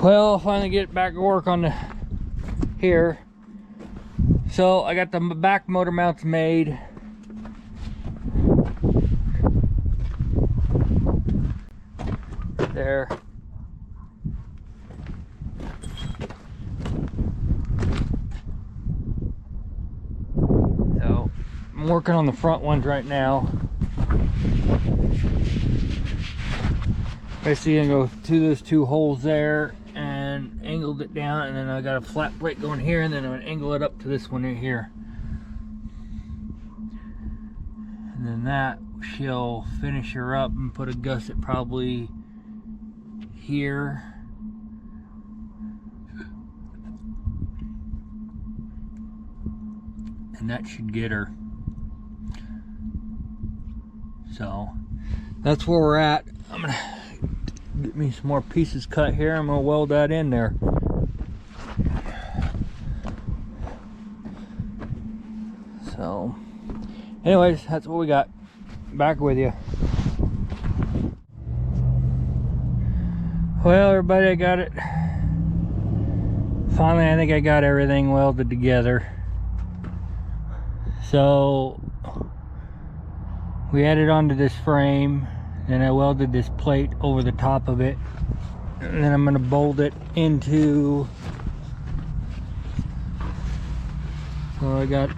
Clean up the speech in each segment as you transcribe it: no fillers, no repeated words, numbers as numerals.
Well, finally get back to work on the here. So I got the back motor mounts made. There. So I'm working on the front ones right now. Basically gonna go to those two holes there and angled it down, and then I got a flat plate going here, and then I'm gonna angle it up to this one right here. And then that she'll finish her up and put a gusset probably here. And that should get her. So that's where we're at. I'm gonna get me some more pieces cut here. I'm gonna weld that in there. So anyways, that's what we got. Back with you. Well, everybody, I got it. Finally, I think I got everything welded together. So we added onto this frame, and I welded this plate over the top of it, and then I'm going to bolt it into. So I got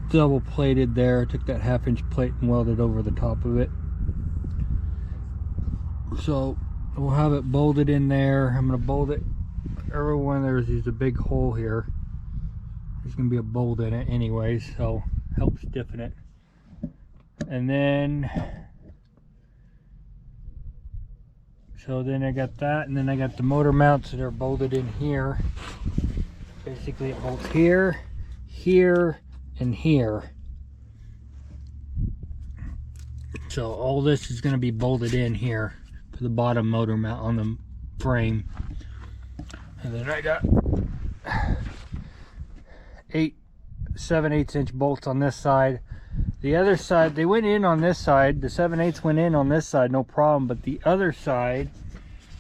double plated there. I took that 1/2-inch plate and welded over the top of it. So we'll have it bolted in there. I'm going to bolt it everywhere. There's a big hole here. There's going to be a bolt in it anyways, so help stiffen it. And then so then I got that, and then I got the motor mounts that are bolted in here. Basically it bolts here, here, and here. So all this is going to be bolted in here for the bottom motor mount on the frame. And then I got 7/8 inch bolts on this side. The other side, they went in on this side. The 7/8 went in on this side, no problem. But the other side,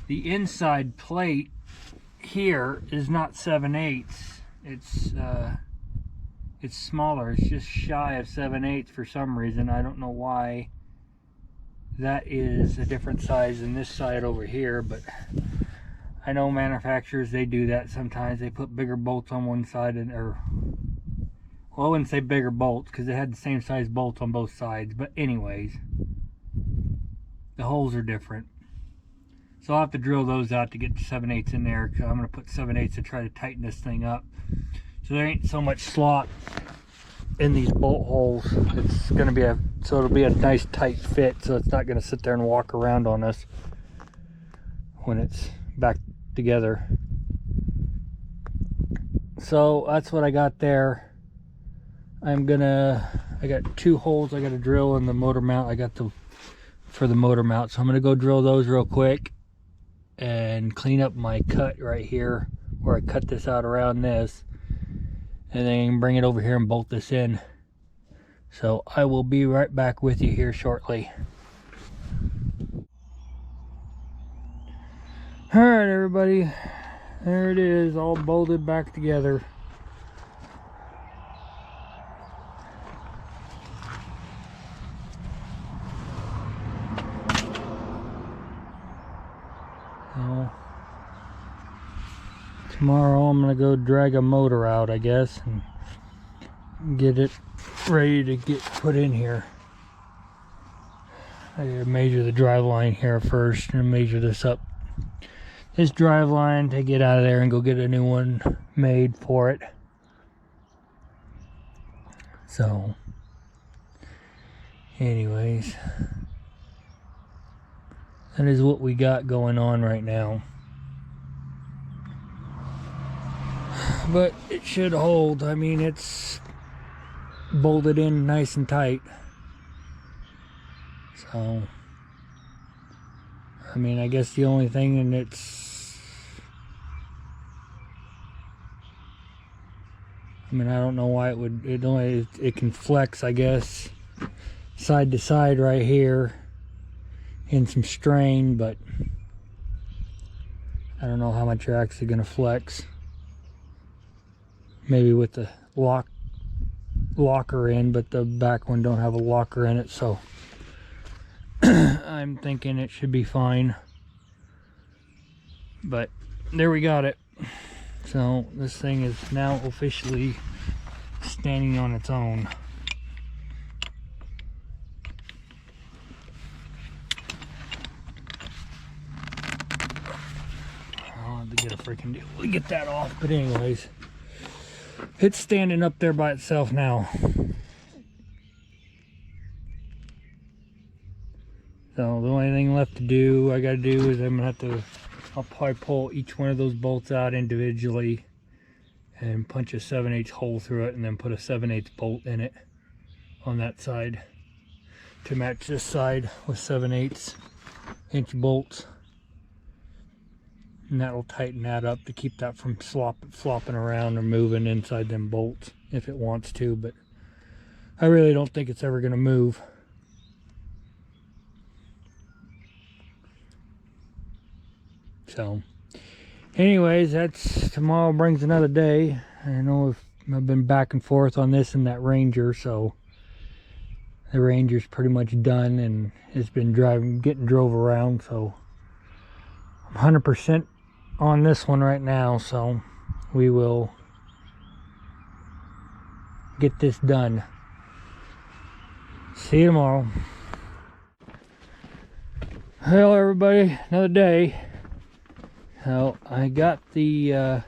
the inside plate here is not 7/8. It's smaller. It's just shy of 7/8 for some reason. I don't know why. That is a different size than this side over here, but I know manufacturers, they do that sometimes. They put bigger bolts on one side, and or well, I wouldn't say bigger bolts because they had the same size bolts on both sides, but anyways, the holes are different. So I'll have to drill those out to get 7/8 in there, because I'm going to put 7/8 to try to tighten this thing up. So there ain't so much slot in these bolt holes. It's going to be so it'll be a nice tight fit, so it's not going to sit there and walk around on us when it's back together. So that's what I got there. I got 2 holes I got to drill in the motor mount. I got for the motor mount, so I'm going to go drill those real quick and clean up my cut right here where I cut this out around this, and then bring it over here and bolt this in. So I will be right back with you here shortly. All right, everybody, there it is, all bolted back together. So tomorrow I'm gonna go drag a motor out, I guess, and get it ready to get put in here. I gotta measure the drive line here first and measure this up. This drive line, take it out of there and go get a new one made for it. So anyways, that is what we got going on right now. But it should hold. I mean, it's bolted in nice and tight. So I mean, I guess the only thing, and I mean, I don't know why it can flex, I guess, side to side right here in some strain, but I don't know how much you're actually going to flex. Maybe with the locker in, but the back one don't have a locker in it, so I'm thinking it should be fine. But there we got it. So this thing is now officially standing on its own. I'll have to get a freaking deal to get that off, but anyways, it's standing up there by itself now. So the only thing left to do, I gotta do, is I'm gonna have to, I'll probably pull each one of those bolts out individually and punch a 7/8 hole through it, and then put a 7/8 bolt in it on that side to match this side with 7/8 inch bolts. And that'll tighten that up to keep that from flopping around or moving inside them bolts if it wants to, but I really don't think it's ever gonna move. So anyways, that's, tomorrow brings another day. I know I've been back and forth on this and that Ranger, so the Ranger's pretty much done and it's been getting drove around, so I'm 100% on this one right now, so we will get this done. See you tomorrow. Hello everybody, another day. So I got the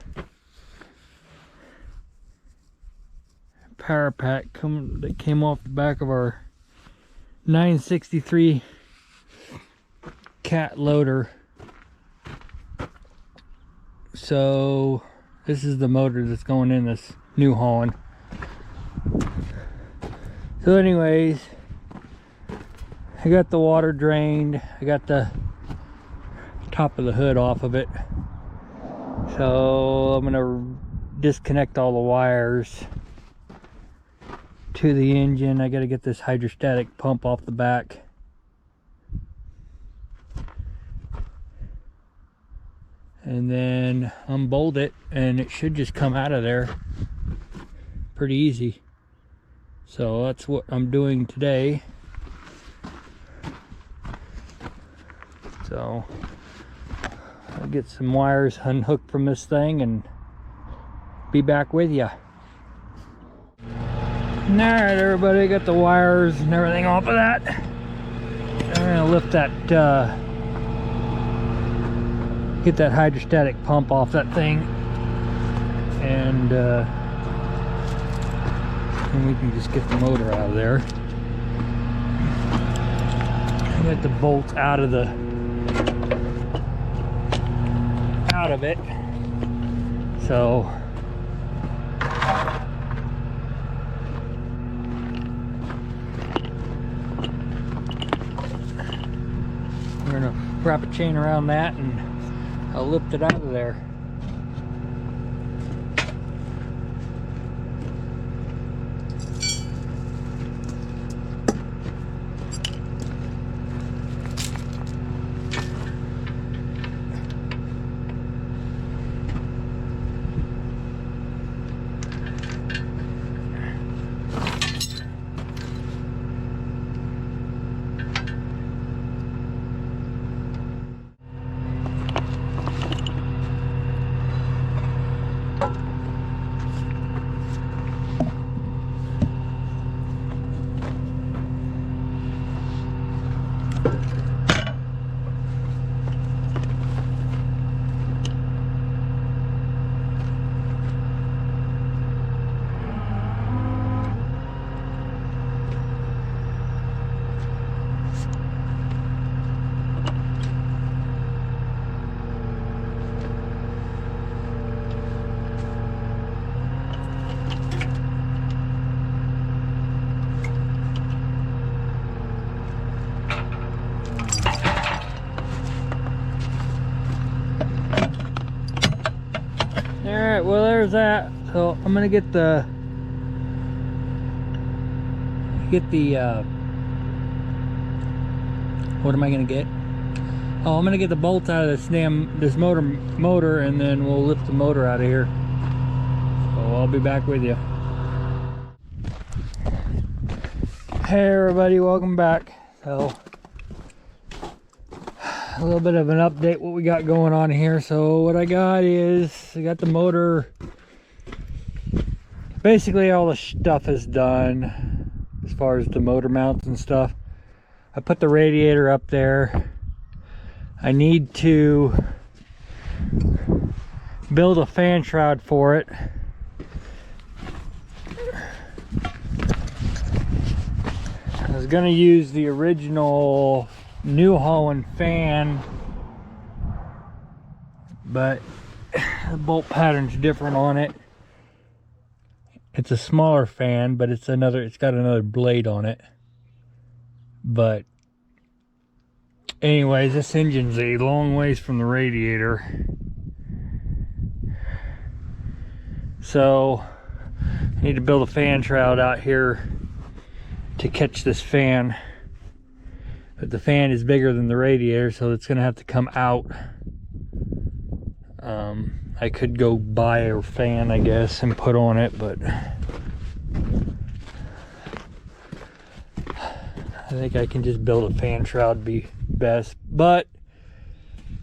power pack that came off the back of our 963 cat loader. So this is the motor that's going in this New Holland. So anyways, I got the water drained. I got the top of the hood off of it. So I'm gonna disconnect all the wires to the engine. I gotta get this hydrostatic pump off the back. And then unbolt it, and it should just come out of there pretty easy. So that's what I'm doing today. So I'll get some wires unhooked from this thing and be back with you. Alright everybody, got the wires and everything off of that. I'm gonna lift that, get that hydrostatic pump off that thing, and we can just get the motor out of there. Get the bolts out of it. So we're gonna wrap a chain around that and I'll lift it out of there. Alright, well there's that. So I'm gonna get the what am I gonna get? Oh, I'm gonna get the bolt out of this motor, and then we'll lift the motor out of here. So I'll be back with you. Hey everybody, welcome back. So a little bit of an update what we got going on here. So what I got is I got the motor, basically all the stuff is done as far as the motor mounts and stuff. I put the radiator up there. I need to build a fan shroud for it. I was gonna use the original New Holland fan, but the bolt pattern's different on it. It's a smaller fan, but it's got another blade on it. But anyways, this engine's a long ways from the radiator, so I need to build a fan shroud out here to catch this fan. But the fan is bigger than the radiator, so it's gonna have to come out. I could go buy a fan, I guess, and put on it, but I think I can just build a fan shroud, be best. But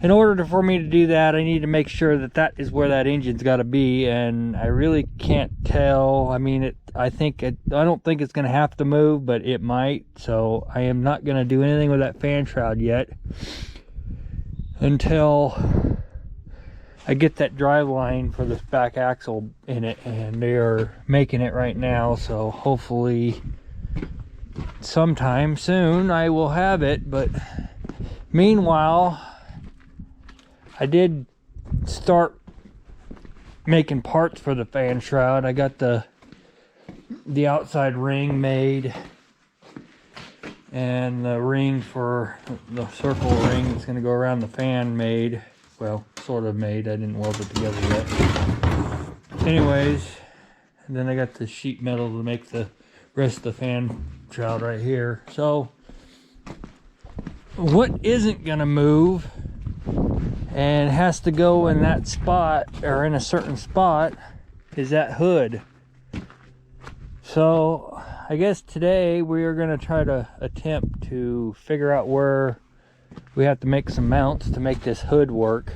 in order for me to do that, I need to make sure that that is where that engine's got to be, and I really can't tell. I mean, I don't think it's going to have to move, but it might. So I am not going to do anything with that fan shroud yet until I get that drive line for this back axle in it, and they are making it right now. So hopefully sometime soon I will have it. But meanwhile, I did start making parts for the fan shroud. I got the outside ring made, and the ring for the circle ring that's going to go around the fan made. Well, sort of made. I didn't weld it together yet. Anyways, and then I got the sheet metal to make the rest of the fan shroud right here. So what isn't going to move and has to go in that spot, or in a certain spot, is that hood. So I guess today we are going to try to attempt to figure out where we have to make some mounts to make this hood work.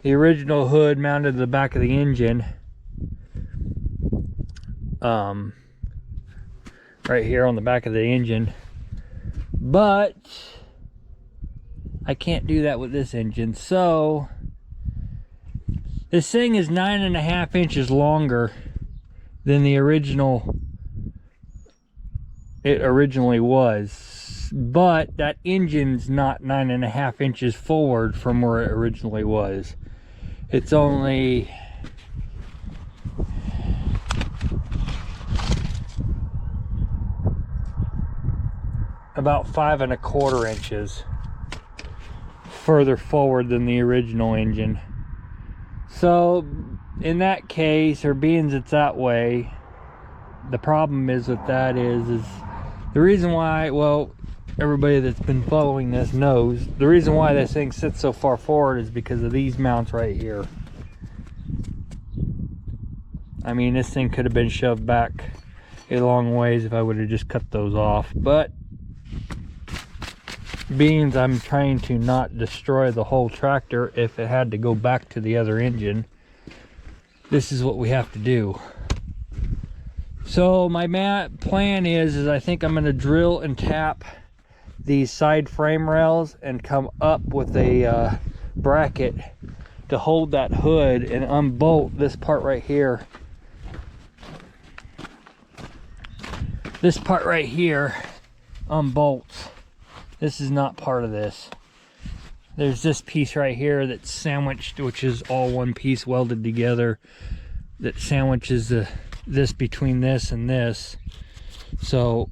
The original hood mounted to the back of the engine, right here on the back of the engine, but I can't do that with this engine. So this thing is 9.5 inches longer than the original it originally was, but that engine's not 9.5 inches forward from where it originally was. It's only about 5.25 inches further forward than the original engine. So in that case, or being it's that way, the problem is with that is the reason why, well, everybody that's been following this knows, the reason why this thing sits so far forward is because of these mounts right here. I mean, this thing could have been shoved back a long ways if I would have just cut those off, but being I'm trying to not destroy the whole tractor if it had to go back to the other engine, this is what we have to do. So my plan is I think I'm going to drill and tap these side frame rails and come up with a bracket to hold that hood and unbolt this part right here. This part right here unbolts. This is not part of this. There's this piece right here that's sandwiched, which is all one piece welded together, that sandwiches this between this and this. So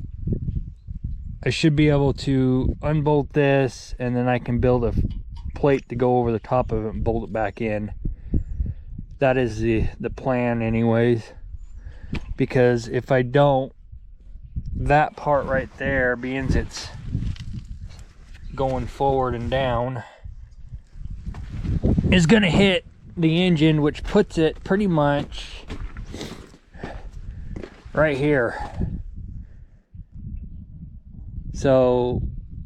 I should be able to unbolt this, and then I can build a plate to go over the top of it and bolt it back in. That is the plan anyways, because if I don't, that part right there, being it's going forward and down, is going to hit the engine, which puts it pretty much right here. So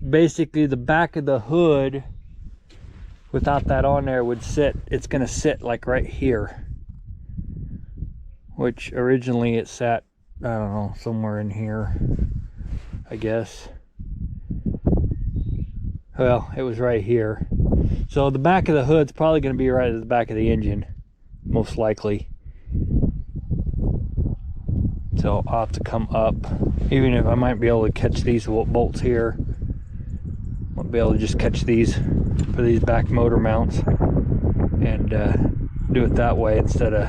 basically the back of the hood without that on there would sit, it's going to sit like right here, which originally it sat, I don't know, somewhere in here, I guess. Well, it was right here. So the back of the hood's probably going to be right at the back of the engine, most likely. So I'll have to come up, even if I might be able to catch these bolts here. I'll be able to just catch these for these back motor mounts and do it that way instead of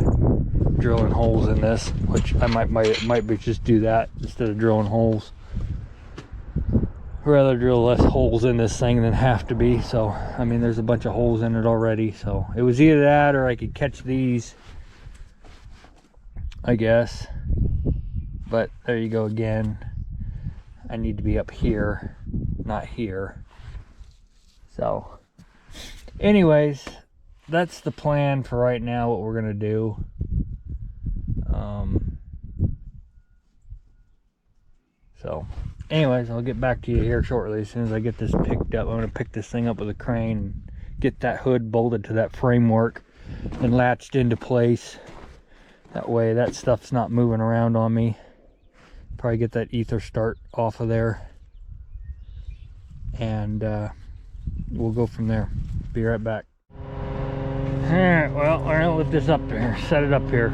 drilling holes in this, which I might be just do that instead of drilling holes. Rather drill less holes in this thing than have to be. So I mean, there's a bunch of holes in it already, so it was either that or I could catch these, I guess. But there you go again. I need to be up here, not here. So anyways, that's the plan for right now, what we're gonna do. So anyways, I'll get back to you here shortly as soon as I get this picked up. I'm gonna pick this thing up with a crane and get that hood bolted to that framework and latched into place. That way that stuff's not moving around on me. Probably get that ether start off of there, and we'll go from there. Be right back. Alright, well, I'm gonna lift this up there, set it up here.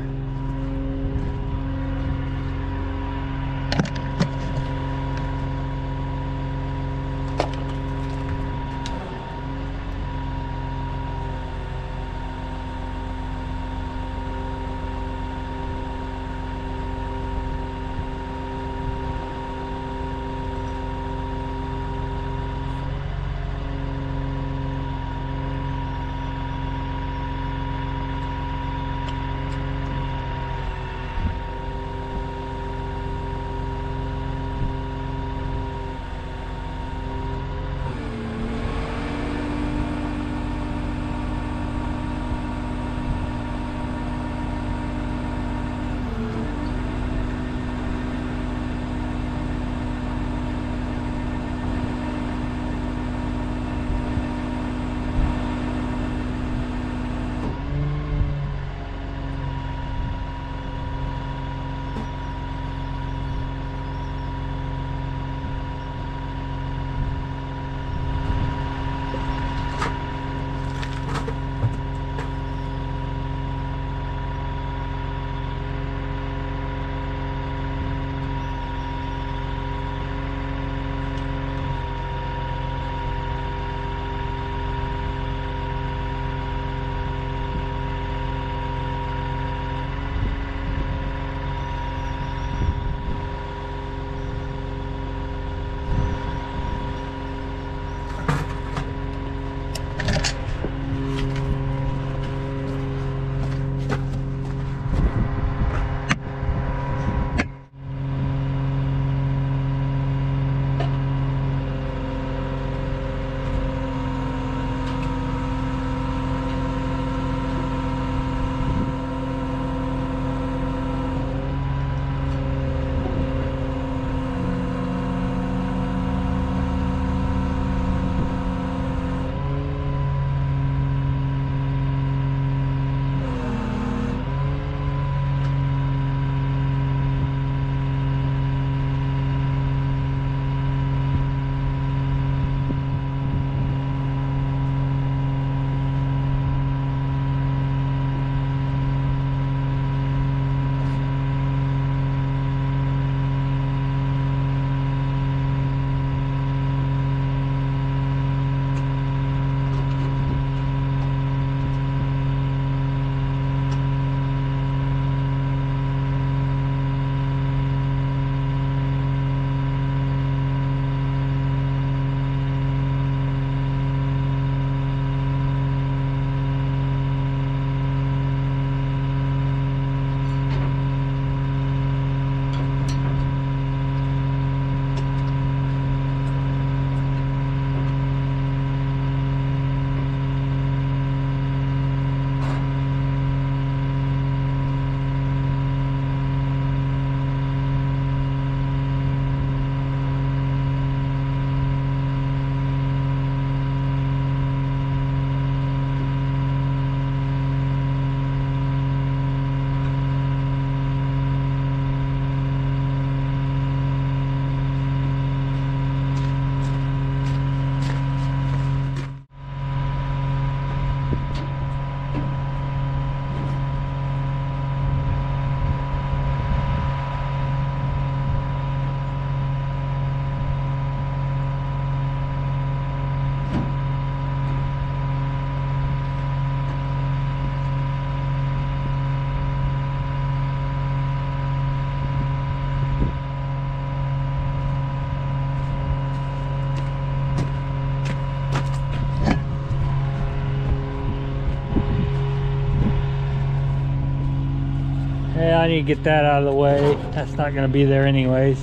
Yeah, I need to get that out of the way. That's not going to be there anyways.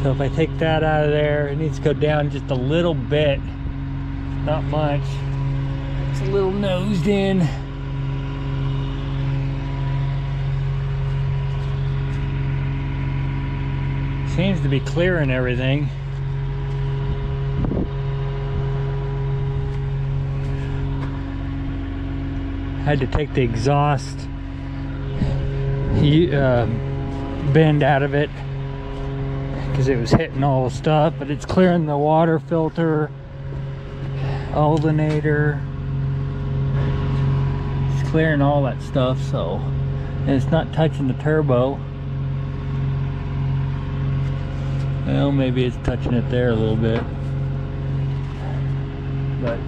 So if I take that out of there, it needs to go down just a little bit. Not much. It's a little nosed in. Seems to be clearing everything. Had to take the exhaust bend out of it because it was hitting all the stuff, but it's clearing the water filter, alternator. It's clearing all that stuff, so, and it's not touching the turbo. Well, maybe it's touching it there a little bit, but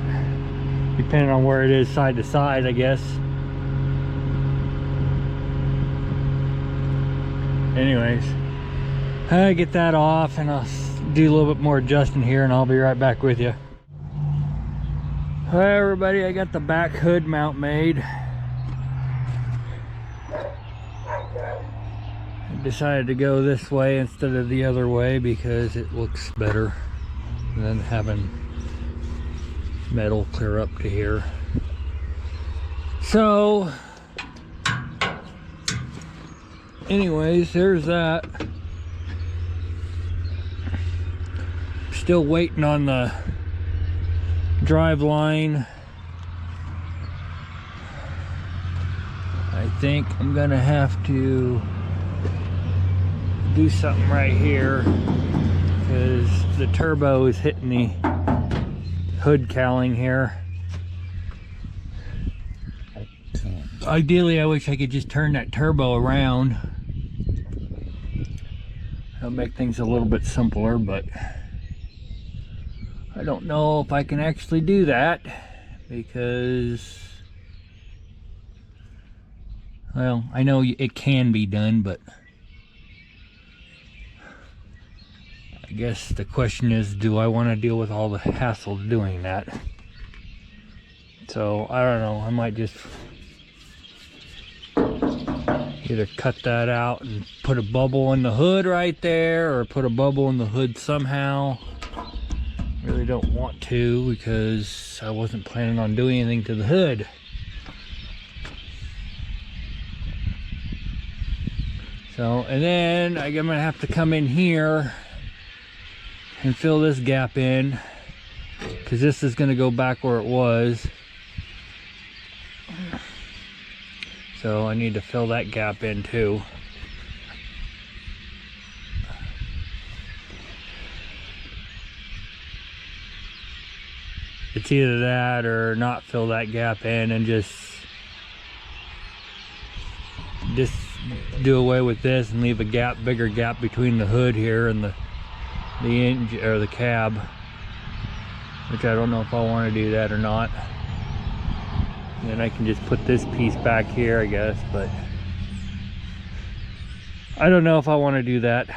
depending on where it is side to side, I guess. Anyways, I get that off and I'll do a little bit more adjusting here and I'll be right back with you. Hi everybody, I got the back hood mount made. I decided to go this way instead of the other way because it looks better than having metal clear up to here. So anyways, there's that. Still waiting on the drive line. I think I'm gonna have to do something right here because the turbo is hitting the hood cowling here. Ideally, I wish I could just turn that turbo around. That'll make things a little bit simpler, but I don't know if I can actually do that because, well, I know it can be done, but I guess the question is, do I want to deal with all the hassle of doing that? So I don't know, I might just either cut that out and put a bubble in the hood right there, or put a bubble in the hood somehow. Really don't want to because I wasn't planning on doing anything to the hood. So, and then I'm gonna have to come in here and fill this gap in because this is gonna go back where it was. So I need to fill that gap in too. It's either that or not fill that gap in and just do away with this and leave a gap, bigger gap between the hood here and the engine or the cab, which I don't know if I want to do that or not. And then I can just put this piece back here, I guess, but I don't know if I want to do that.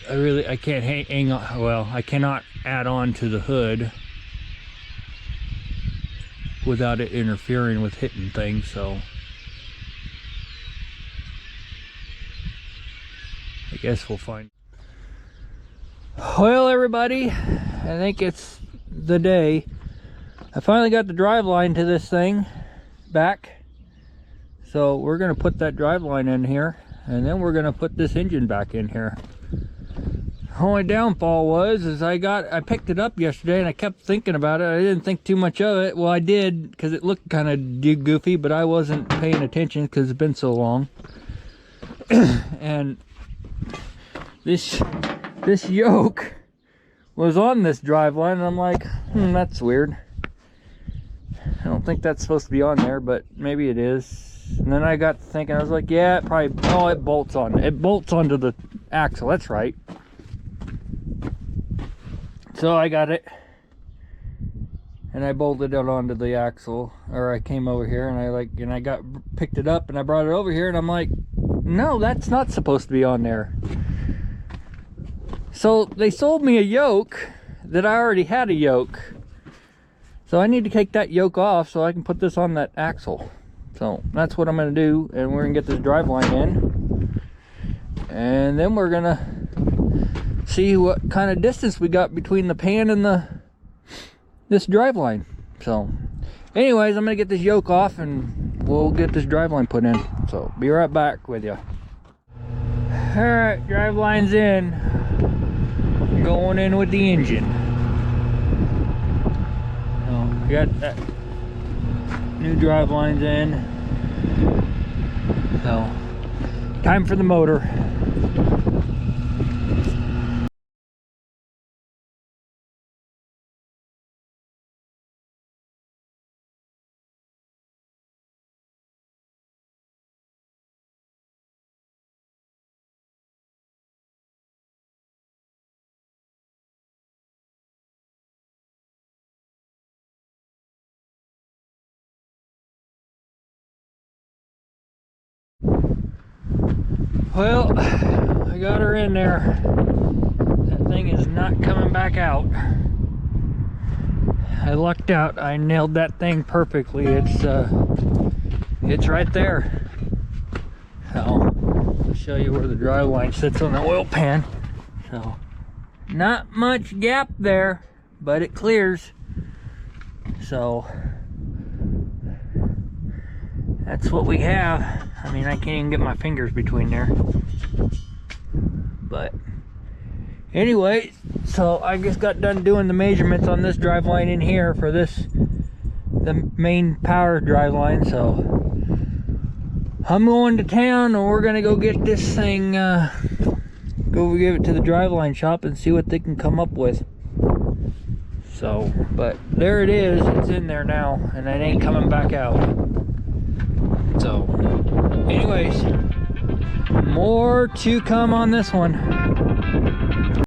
I can't hang on, well, I cannot add on to the hood without it interfering with hitting things, so I guess we'll find. Well, everybody, I think it's the day. I finally got the drive line to this thing back, so we're gonna put that drive line in here and then we're gonna put this engine back in here. Only downfall was I picked it up yesterday and I kept thinking about it. I didn't think too much of it. Well, I did because it looked kind of goofy, but I wasn't paying attention because it's been so long. And this yoke was on this drive line and I'm like, that's weird. I don't think that's supposed to be on there, but maybe it is. And then I got thinking, I was like, yeah, it probably, oh, it bolts on. It bolts onto the axle, that's right. So I got it and I bolted it onto the axle, or I came over here and I picked it up and I brought it over here and I'm like, no, that's not supposed to be on there. So they sold me a yoke that I already had a yoke. So I need to take that yoke off so I can put this on that axle. So that's what I'm going to do, and we're going to get this drive line in, and then we're going to see what kind of distance we got between the pan and this drive line. So anyways, I'm going to get this yoke off and we'll get this drive line put in. So be right back with you. Alright, drive line's in. Going in with the engine. So we got that new drive lines in. So time for the motor. Well, I got her in there. That thing is not coming back out. I lucked out. I nailed that thing perfectly. It's right there. So I'll show you where the drive line sits on the oil pan. So not much gap there, but it clears. So that's what we have. I mean, I can't even get my fingers between there. But anyway, so I just got done doing the measurements on this drive line in here for the main power drive line. So I'm going to town, and we're gonna go get this thing, go give it to the drive line shop and see what they can come up with. So, but there it is. It's in there now, and it ain't coming back out. So anyways, more to come on this one.